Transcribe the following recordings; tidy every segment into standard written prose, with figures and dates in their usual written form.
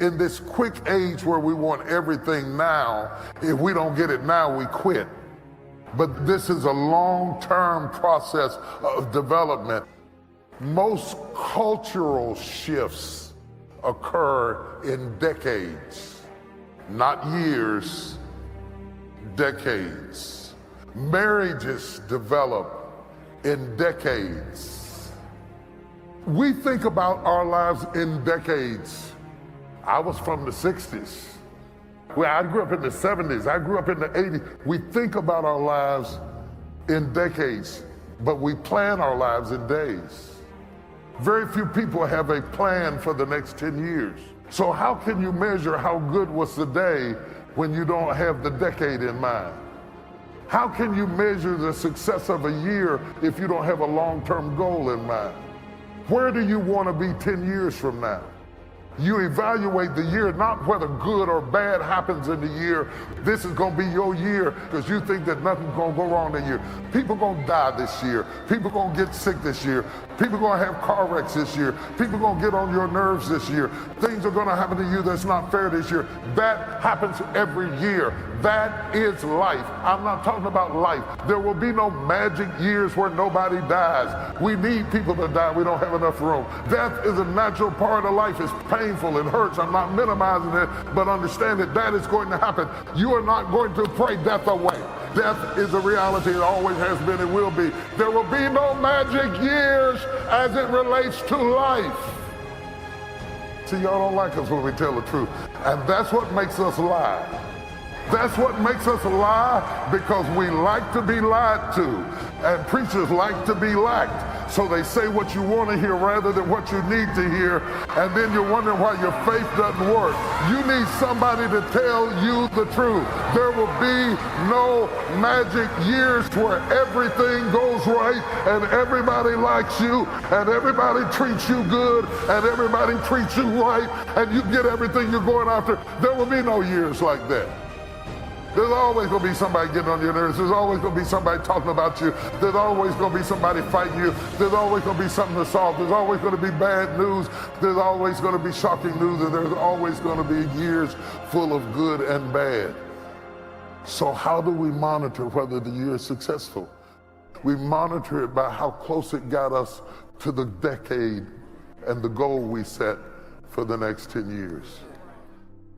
In this quick age where we want everything now, if we don't get it now, we quit. But this is a long-term process of development. Most cultural shifts occur in decades, not years, decades. Marriages develop in decades. We think about our lives in decades. I was from the 60s. Well, I grew up in the 70s. I grew up in the 80s. We think about our lives in decades, but we plan our lives in days. Very few people have a plan for the next 10 years. So how can you measure how good was the day when you don't have the decade in mind? How can you measure the success of a year if you don't have a long-term goal in mind? Where do you want to be 10 years from now? You evaluate the year, not whether good or bad happens in the year. This is going to be your year because you think that nothing's going to go wrong in the year. People going to die this year. People going to get sick this year. People going to have car wrecks this year. People going to get on your nerves this year. Things are going to happen to you that's not fair this year. That happens every year. That is life. I'm not talking about life. There will be no magic years where nobody dies. We need people to die. We don't have enough room. Death is a natural part of life. It's painful. It hurts. I'm not minimizing it, but understand that that is going to happen. You are not going to pray death away. Death is a reality. It always has been and will be. There will be no magic years as it relates to life. See, y'all don't like us when we tell the truth. And that's what makes us lie. That's what makes us lie, because we like to be lied to. And preachers like to be liked. So they say what you want to hear rather than what you need to hear. And then you're wondering why your faith doesn't work. You need somebody to tell you the truth. There will be no magic years where everything goes right and everybody likes you and everybody treats you good and everybody treats you right and you get everything you're going after. There will be no years like that. There's always going to be somebody getting on your nerves. There's always going to be somebody talking about you. There's always going to be somebody fighting you. There's always going to be something to solve. There's always going to be bad news. There's always going to be shocking news. And there's always going to be years full of good and bad. So how do we monitor whether the year is successful? We monitor it by how close it got us to the decade and the goal we set for the next 10 years.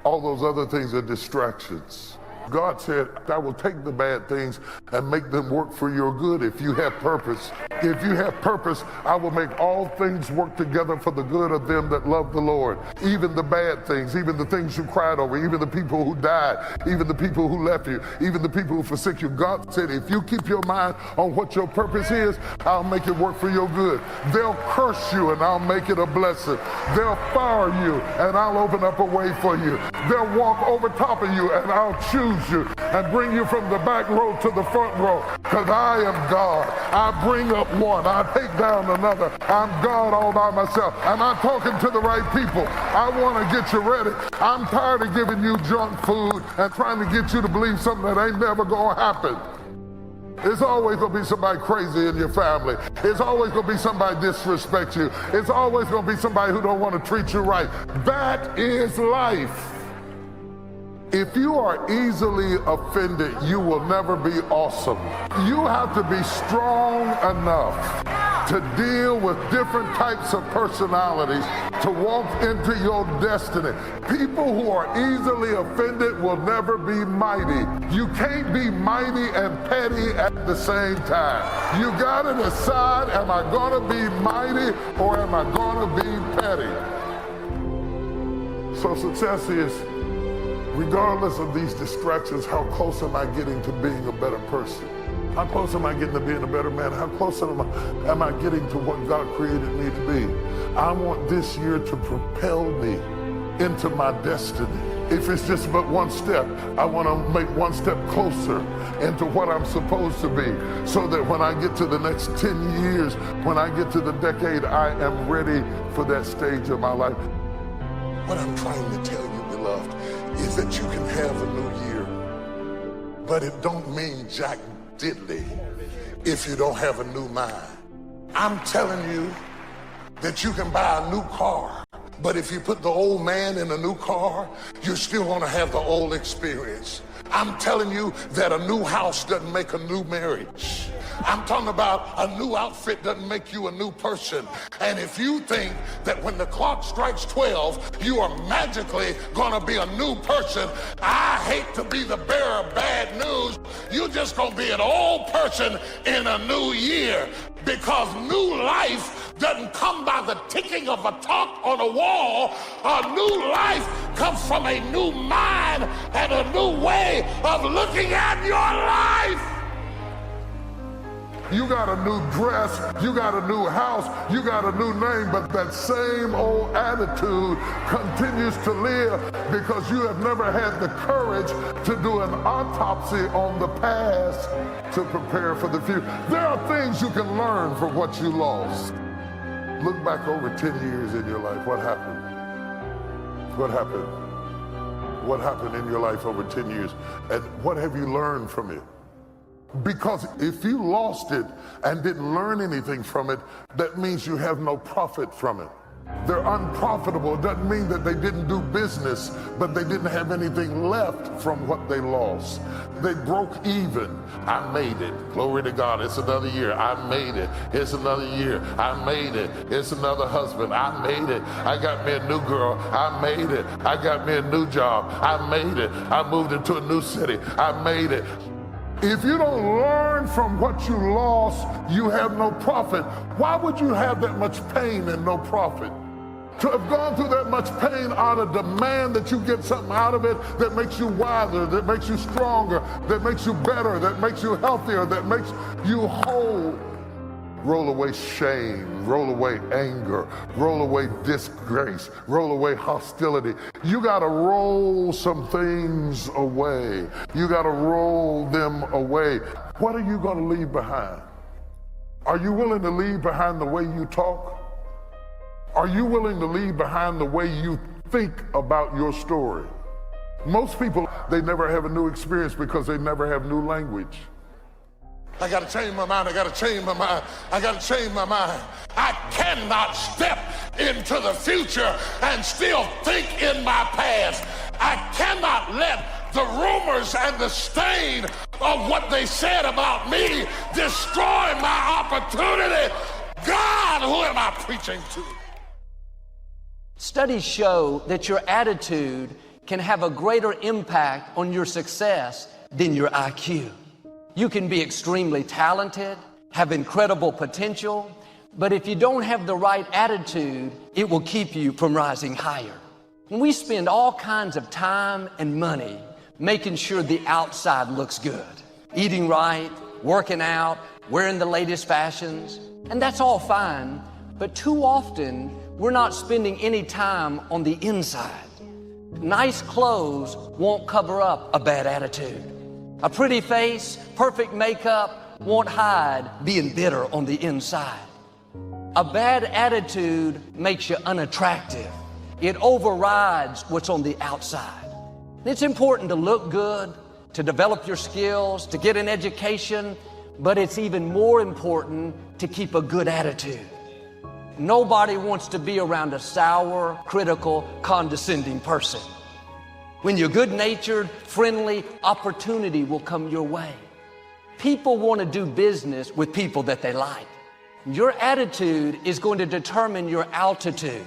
All those other things are distractions. God said, I will take the bad things and make them work for your good if you have purpose. If you have purpose, I will make all things work together for the good of them that love the Lord. Even the bad things, even the things you cried over, even the people who died, even the people who left you, even the people who forsake you. God said, if you keep your mind on what your purpose is, I'll make it work for your good. They'll curse you and I'll make it a blessing. They'll fire you and I'll open up a way for you. They'll walk over top of you and I'll choose you and bring you from the back row to the front row, because I am God. I bring up one, I take down another. I'm God all by myself, and I'm talking to the right people. I want to get you ready. I'm tired of giving you junk food and trying to get you to believe something that ain't never gonna happen. It's always going to be somebody crazy in your family. It's always going to be somebody disrespect you. It's always going to be somebody who don't want to treat you right. That is life. If you are easily offended, you will never be awesome. You have to be strong enough to deal with different types of personalities to walk into your destiny. People who are easily offended will never be mighty. You can't be mighty and petty at the same time. You gotta decide, am I gonna be mighty or am I gonna be petty? So success is, regardless of these distractions, how close am I getting to being a better person? How close am I getting to being a better man? How close am I getting to what God created me to be? I want this year to propel me into my destiny. If it's just but one step, I want to make one step closer into what I'm supposed to be, so that when I get to the next 10 years, when I get to the decade, I am ready for that stage of my life. What I'm trying to tell you, beloved, is that you can have a new year, but it don't mean jack diddly if you don't have a new mind. I'm telling you that you can buy a new car, But if you put the old man in a new car, you're still gonna have the old experience. I'm telling you that a new house doesn't make a new marriage. I'm talking about a new outfit doesn't make you a new person. And if you think that when the clock strikes 12, you are magically gonna be a new person, I hate to be the bearer of bad news. You're just gonna be an old person in a new year, because new life doesn't come by the ticking of a clock on a wall. A new life comes from a new mind and a new way of looking at your life. You got a new dress, you got a new house, you got a new name, but that same old attitude continues to live because you have never had the courage to do an autopsy on the past to prepare for the future. There are things you can learn from what you lost. Look back over 10 years in your life. What happened? What happened? What happened in your life over 10 years? And what have you learned from it? Because if you lost it and didn't learn anything from it, that means you have no profit from it. They're unprofitable. It doesn't mean that they didn't do business, but they didn't have anything left from what they lost. They broke even. I made it. Glory to God. It's another year. I made it. It's another year. I made it. It's another husband. I made it. I got me a new girl. I made it. I got me a new job. I made it. I moved into a new city. I made it. If you don't learn from what you lost, you have no profit. Why would you have that much pain and no profit? To have gone through that much pain ought to demand that you get something out of it that makes you wiser, that makes you stronger, that makes you better, that makes you healthier, that makes you whole. Roll away shame, roll away anger, roll away disgrace, roll away hostility. You gotta roll some things away. You gotta roll them away. What are you gonna leave behind? Are you willing to leave behind the way you talk? Are you willing to leave behind the way you think about your story? Most people, they never have a new experience because they never have new language. I gotta change my mind, I gotta change my mind, I gotta change my mind. I cannot step into the future and still think in my past. I cannot let the rumors and the stain of what they said about me destroy my opportunity. God, who am I preaching to? Studies show that your attitude can have a greater impact on your success than your IQ. You can be extremely talented, have incredible potential, but if you don't have the right attitude, it will keep you from rising higher. And we spend all kinds of time and money making sure the outside looks good. Eating right, working out, wearing the latest fashions, and that's all fine, but too often we're not spending any time on the inside. Nice clothes won't cover up a bad attitude. A pretty face, perfect makeup won't hide being bitter on the inside. A bad attitude makes you unattractive. It overrides what's on the outside. It's important to look good, to develop your skills, to get an education, but it's even more important to keep a good attitude. Nobody wants to be around a sour, critical, condescending person. When you're good-natured, friendly, opportunity will come your way. People want to do business with people that they like. Your attitude is going to determine your altitude.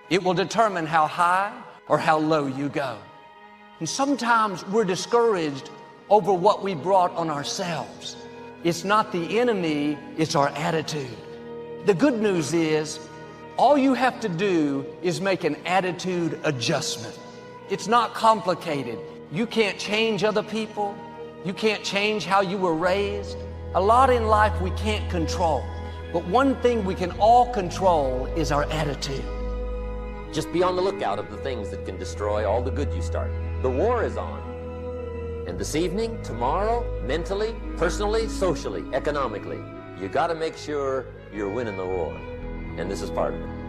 It will determine how high or how low you go. And sometimes we're discouraged over what we brought on ourselves. It's not the enemy, it's our attitude. The good news is, all you have to do is make an attitude adjustment. It's not complicated. You can't change other people. You can't change how you were raised. A lot in life we can't control. But one thing we can all control is our attitude. Just be on the lookout of the things that can destroy all the good you start. The war is on. And this evening, tomorrow, mentally, personally, socially, economically, you got to make sure you're winning the war. And this is part of it.